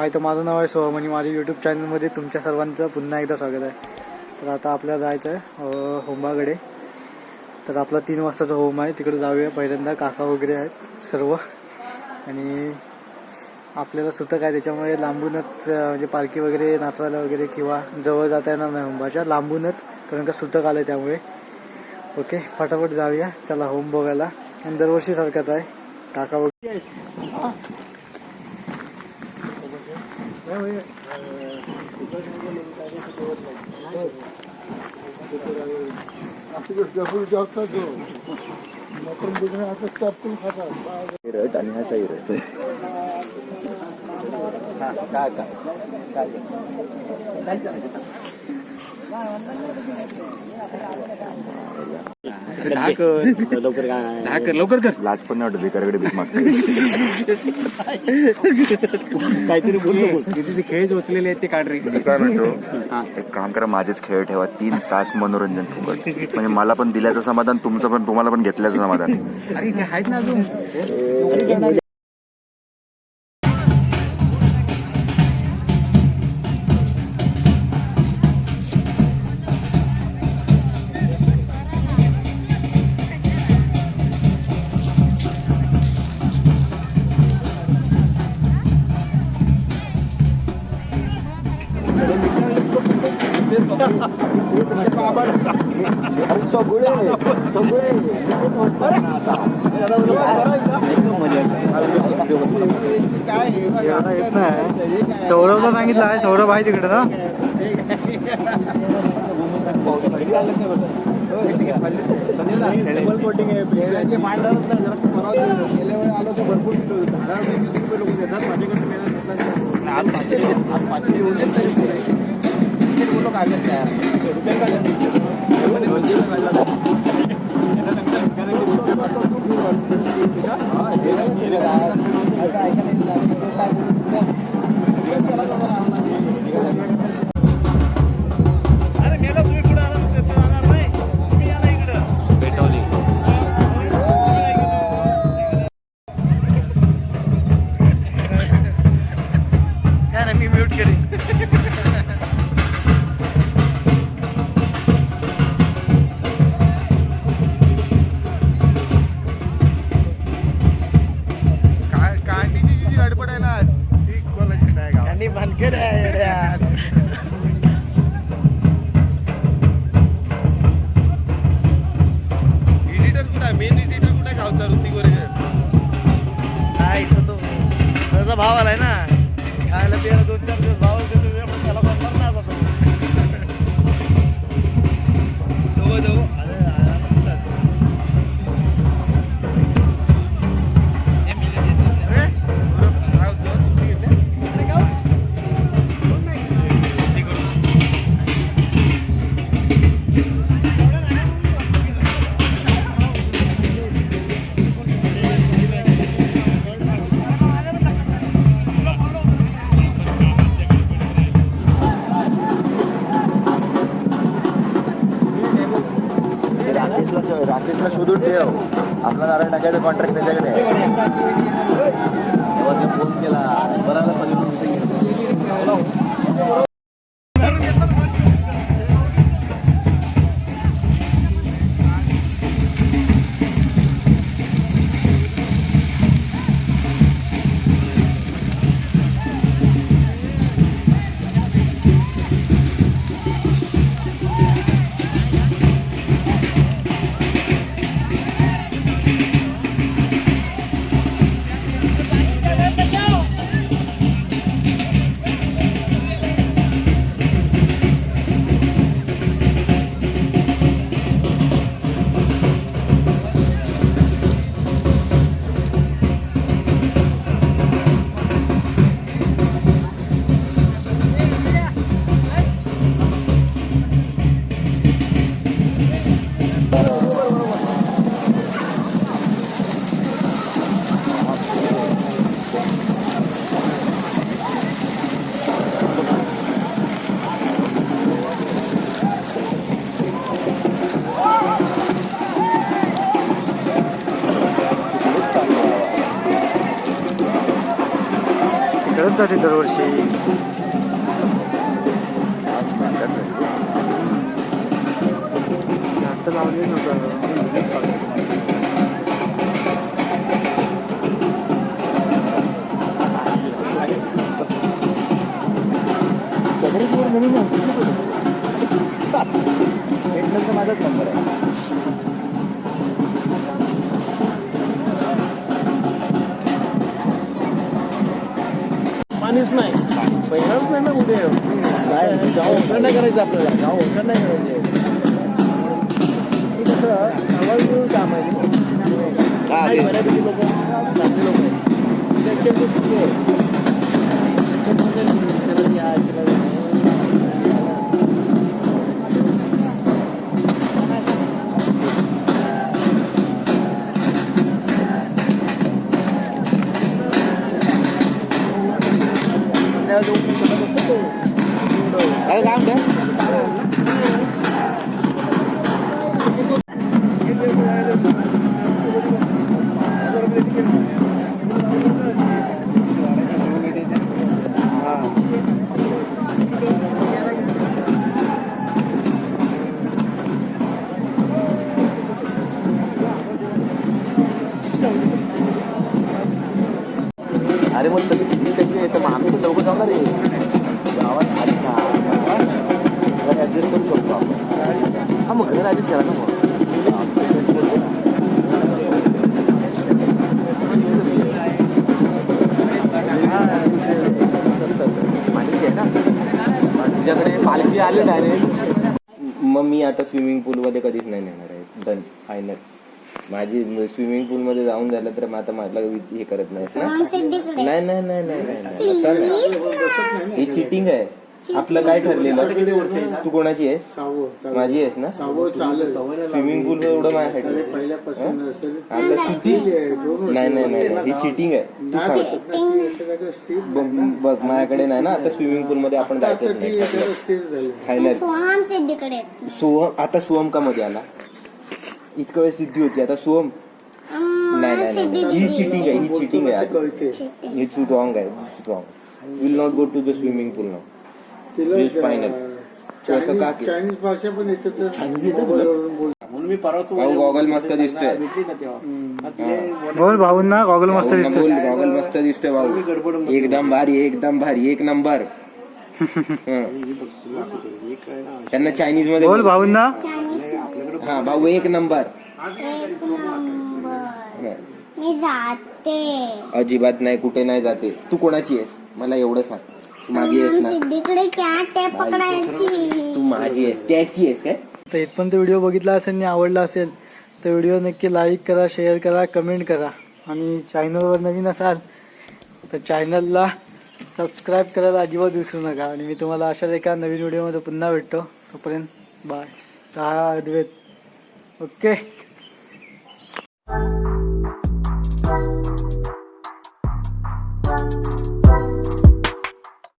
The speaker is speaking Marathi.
हाय, तर माझं नाव आहे सोहम आणि माझ्या यूट्यूब चॅनलमध्ये तुमच्या सर्वांचं पुन्हा एकदा स्वागत आहे. तर आता आपल्याला जायचं आहे होंबाकडे. तर आपला 3 वाजताचा होम आहे, तिकडे जाऊया. पहिल्यांदा काका वगैरे आहेत सर्व, आणि आपल्याला सुतक आहे त्याच्यामुळे लांबूनच म्हणजे पालखी वगैरे नाचवायला वगैरे किंवा जवळ जाता येणार नाही होंबाच्या, लांबूनच, कारण का सुतक आलं त्यामुळे. ओके, फटाफट जाऊया. चला होम बघायला. आणि दरवर्षी सारखाच आहे. काका वगैरे आणि हा सही लवकर कर. लाज पण नाही वाटत भिकाऱ्याकडे भीक मागते. काहीतरी बोल. किती खेळ जोचलेले आहेत ते काढ रे. काय म्हणतो, एक काम करा, माझेच खेळ ठेवा. 3 तास मनोरंजन फुकट. म्हणजे मला पण दिल्याचं समाधान, तुमचं पण, तुम्हाला पण घेतल्याचं समाधान. अरे ते आहेत ना अजून. सौरभला सांगितलं आहे, सौरभ आहे तिकडे ना. मी म्यूट करेन. कांडीची जी गडबड आहे ना, ती कोणाची नाही गावात. आणि भानकर आहे यार. एडिटर कुठे आहे? मेन एडिटर कुठे आहे गावचा? ऋतिक वगैरे तो त्याचा भाव आलाय ना, खायला पियाला 2-4 दिवस भाव त्याला बघणार ना आता. राकेशला शोधून ठेव. आपला नारळ टाकायचा कॉन्ट्रॅक्ट त्याच्याकडे आहे. फोन केला बरोबर. येतात ते दरवर्षी. जास्त लावले नव्हतं. शेटनरचा माझाच नंबर आहे. पाणीच नाही, पहिलाच नाही ना कुठे. गाव ओसर नाही करायचं आपल्याला, गाव ओसर नाही करायचे. कसं सवाल घेऊन काम आहे. बऱ्यापैकी लोक चांगले लोक आहेत. त्याचे सुरू आहे. काय काम अरे मग तसे किती त्याचे तर मग आम्ही तर चौघं जाणार आहे गावात आली ना घर ॲडजस्ट करू शकतो आपण. हा मग घर ॲडजस्ट करा ना मग. माहिती आहे ना तुझ्याकडे पालखी आले डायरेक्ट. मग मी आता स्विमिंग पूलमध्ये कधीच नाही नेणार आहे. Done final. माझी स्विमिंग पूल मध्ये जाऊन झालं तर आता मला हे करत नाहीस ना. नाही नाही नाही नाही नाही ही चिटिंग आहे. आपलं काय ठरलेलं. तू कोणाची आहेस. माझी आहेस ना. स्विमिंग पूल एवढं माझ्यासाठी आता चिटिंग नाही नाही नाही ही चिटिंग आहे. तू सांग बघ माझ्याकडे नाही ना आता स्विमिंग पूल मध्ये आपण जायचं फायनल. सोहम आता सोहम का मध्ये आला. इतकं वेळ सिद्धी होती आता सोहम. नाही नाही नाही ही चिटिंग आहे. ही चिटिंग आहे. ही रॉंग आहे. Wrong. Will not go to the swimming pool now. Final. असं का चायनीज भाषा पण येते. चायनीज येतं तुला. म्हणून मी परवा गॉगल मस्त दिसतोय. बोल भाऊंना गॉगल मस्त दिसतो. गॉगल मस्त दिसतोय भाऊ. एकदम भारी एकदम भारी एक नंबर. त्यांना चायनीज मध्ये बोल भाऊंना. हा भाऊ एक नंबर. मी जाते. अजिबात नाही कुठे नाही जाते. तू कोणाची आहेस मला एवढं सांग. तू माझी आहेस ना. सिद्धीकडे कॅट आहे पकडायची. तू माझी आहेस. कॅटची आहेस काय. तर इथपर्यंत व्हिडिओ बघितला असेल आणि आवडला असेल तर व्हिडिओ नक्की लाईक करा, शेअर करा, कमेंट करा. आणि चॅनलवर नवीन असाल तर चॅनलला सबस्क्राईब करायला अजिबात विसरू नका. आणि मी तुम्हाला अशाच एका नवीन व्हिडिओमध्ये पुन्हा भेटतो. तोपर्यंत बाय. हा अद्वैत. ओके.